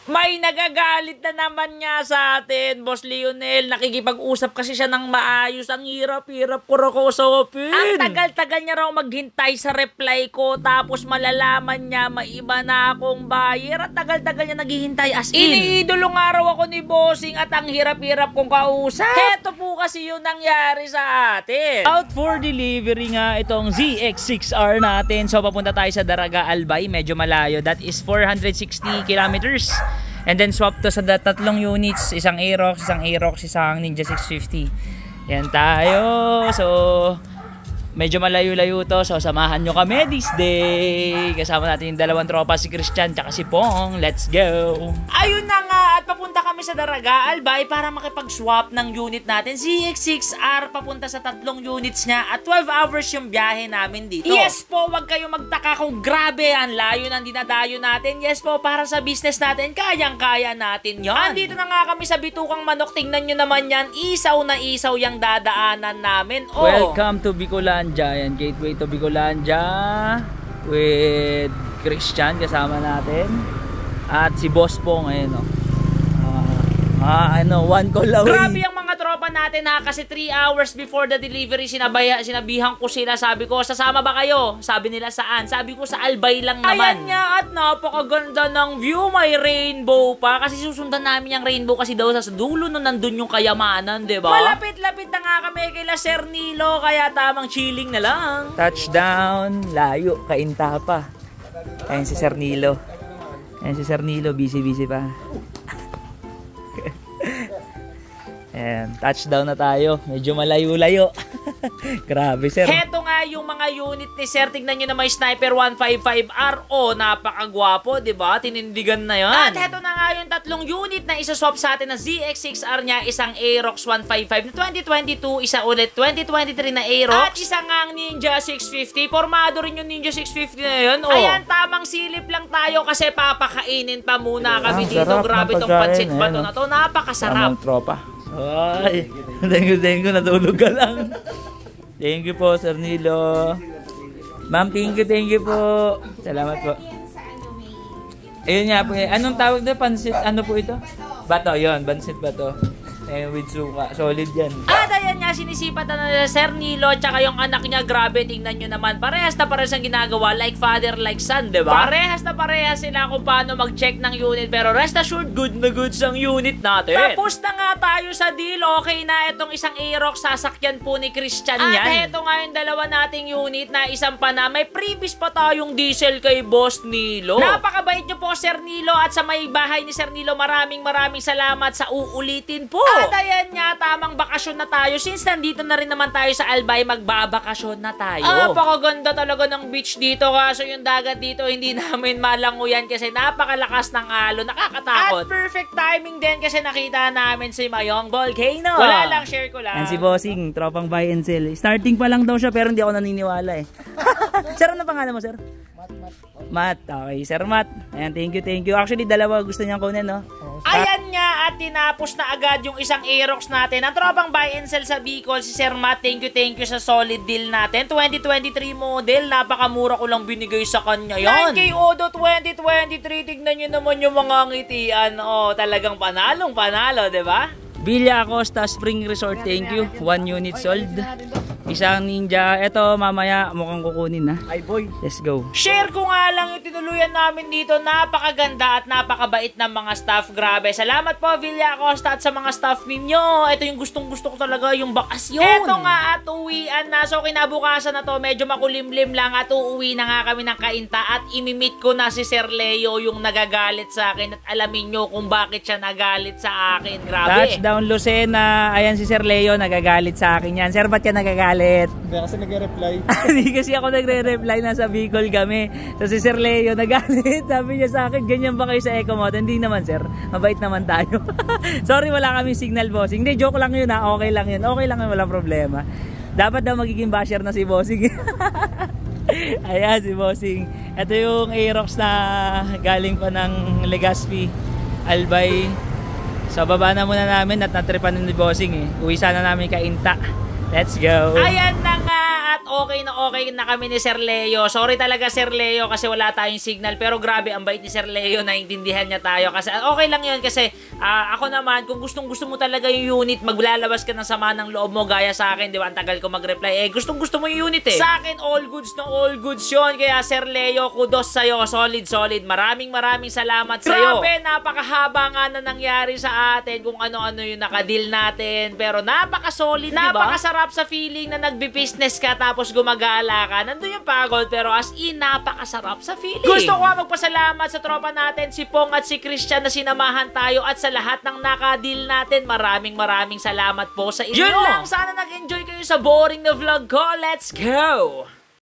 May nagagalit na naman nga sa atin, Boss Lionel. Nakikipag-usap kasi siya ng maayos. Ang hirap-hirap ko rakosopin. Ang tagal-tagal niya raw maghintay sa reply ko. Tapos malalaman niya maiba na akong buyer. At tagal-tagal niya naghihintay as in. Iniidolo nga raw ako ni Bossing at ang hirap-hirap kong kausap. Heto po kasi yung nangyari sa atin. Out for delivery nga itong ZX6R natin. So papunta tayo sa Daraga, Albay. Medyo malayo. That is 460 kilometers. And then swap to sa tatlong units, isang Aerox, isang Ninja 650. Yan tayo. So medyo malayo-layo to. So samahan nyo kami this day. Kasama natin yung dalawang tropa, si Christian tsaka si Pong. Let's go. Ayun na nga, at papunta kami sa Daraga, Albay para makipag-swap ng unit natin. ZX6R papunta sa tatlong units niya at 12 hours yung biyahe namin dito. Yes po, wag kayo magtaka kung grabe ang layo ng dinadayo natin. Yes po, para sa business natin, kayang-kaya natin yon. Andito na nga kami sa Bitukang Manok. Tingnan nyo naman yan, isaw na isaw yung dadaanan namin. Oh. Welcome to Bicolandia. Yan, gateway to Bicolandia with Christian kasama natin. At si Boss Pong, ayun o. One call away. Grabe ang mga tropa natin ha, kasi 3 hours before the delivery sinabihan ko sila. Sabi ko, sasama ba kayo? Sabi nila saan? Sabi ko sa Albay lang naman. Ayan nga, at napakaganda ng view. May rainbow pa kasi susundan namin yung rainbow kasi daw sa dulo nun nandun yung kayamanan, diba? Malapit-lapit na nga kami kay Sir Nilo, kaya tamang chilling na lang. Touchdown, layo, kainta pa. Ayan si Sir Nilo. Ayan si Sir Nilo, busy-busy pa. Ayan, touchdown na tayo. Medyo malayo-layo. Grabe, sir. Heto nga yung mga unit ni sir. Tignan nyo na may Sniper 155RO. Napakagwapo, diba? Tinindigan na yan. At heto na nga yung tatlong unit na isaswap sa atin na ZX6R niya. Isang Aerox 155 na 2022. Isa ulit 2023 na Aerox. At isa nga Ninja 650. Formado rin yung Ninja 650 na yun. Oh. Ayan, tamang silip lang tayo kasi papakainin pa muna kami dito. Grabe tong pancit bato na to. Napakasarap. Tamang tropa. Ay, thank you, natulog ka lang. Thank you po, Sir Nilo. Ma'am, thank you po. Salamat po. Ayun nga po, anong tawag na pansit? Ano po ito? Bato, yun, pansit bato. With suka, solid yan. At ayan nga, sinisipatan na Sir Nilo tsaka yung anak niya. Grabe, tingnan nyo naman. Parehas na parehas ang ginagawa. Like father, like son, diba? Parehas na parehas sila kung paano mag-check ng unit. Pero rest assured, good na good ang unit natin. Tapos na nga tayo sa deal. Okay na itong isang Aerox. Sasakyan po ni Christian yan. At eto nga yung dalawa nating unit na isang pa na. May previous pa tayong diesel kay Boss Nilo. Napakabait nyo po, Sir Nilo. At sa may bahay ni Sir Nilo, maraming salamat sa uulitin po. At ayan nga, tamang bakasyon na tayo. Since nandito na rin naman tayo sa Albay, magbabakasyon na tayo. Napakaganda talaga ng beach dito. Kaso yung dagat dito, hindi namin malanguyan kasi napakalakas ng alon. Nakakatakot. At perfect timing din kasi nakita namin si Mayong Volcano. Wala lang, share ko lang. Yan si Bossing, tropang buy and sell. Starting pa lang daw siya pero hindi ako naniniwala eh. Sir, ano pangalan mo, sir? Matt. Okay, Sir Matt. Ayan, thank you. Actually, dalawa gusto niyang kunin, no? Ayan nga, at tinapos na agad yung isang Aerox natin. Ang tropang buy and sell sa Bicol, si Sir Matt. Thank you sa solid deal natin. 2023 model, napakamura ko lang binigay sa kanya yan. 9K Odo 2023, tignan nyo naman yung mga ngitian. Oh, talagang panalo, diba? Villa Acosta Spring Resort, thank you. 1 unit sold. Isang Ninja. Ito mamaya mukhang kukunin na. Ay boy. Let's go. Share ko nga lang yung tinuluyan namin dito. Napakaganda at napakabait ng mga staff. Grabe. Salamat po Villa Acosta at sa mga staff ninyo. Ito yung gustong gusto ko talaga, yung bakasyon. Ito nga at uwian na. So kinabukasan na to. Medyo makulimlim lang at uuwi na nga kami ng Kainta. At imimit ko na si Sir Leo yung nagagalit sa akin. At alamin nyo kung bakit siya nagalit sa akin. Grabe. Touchdown Lucena. Ayan si Sir Leo nagagalit sa akin yan. Sir, ba't ka nagagalit? Hindi kasi nagre-reply. Hindi kasi ako nagre-reply. Nasa Bicol kami. So si Sir Leo nagalit. Sabi niya sa akin, ganyan ba kayo sa Ecomot? Hindi naman sir. Mabait naman tayo. Sorry, wala kami signal bossing. Hindi, joke lang yun ha. Okay lang yun. Okay lang yun. Walang problema. Dapat daw magiging basher na si bossing. Ayan si bossing. Ito yung Aerox na galing pa ng Legazpi, Albay. So baba na muna namin at natripan ni bossing eh. Uwi sana namin Kainta. Let's go. Ayan na nga lahat, okay na kami ni Sir Leo. Sorry talaga Sir Leo kasi wala tayong signal. Pero grabe, ang bait ni Sir Leo, naintindihan niya tayo. Kasi okay lang yun kasi ako naman, kung gustong-gusto mo talaga yung unit, maglalabas ka ng sama ng loob mo gaya sa akin, di ba? Ang tagal ko mag-reply. Gustong-gusto mo yung unit eh. Sa akin, all goods na all goods yun. Kaya Sir Leo, kudos sa'yo. Solid. Maraming salamat sa'yo. Grabe, napakahaba nga na nangyari sa atin kung ano-ano yung nakadeal natin. Pero napaka-solid, diba? Napakasarap sa feeling na nagbi-business ka tapos gumagala ka. Nandun yung pagod pero as in, napakasarap sa feeling. Gusto ko magpasalamat sa tropa natin, si Pong at si Christian na sinamahan tayo at sa lahat ng nakadeal natin. Maraming salamat po sa inyo. Yun lang, sana nag-enjoy kayo sa boring na vlog ko. Let's go!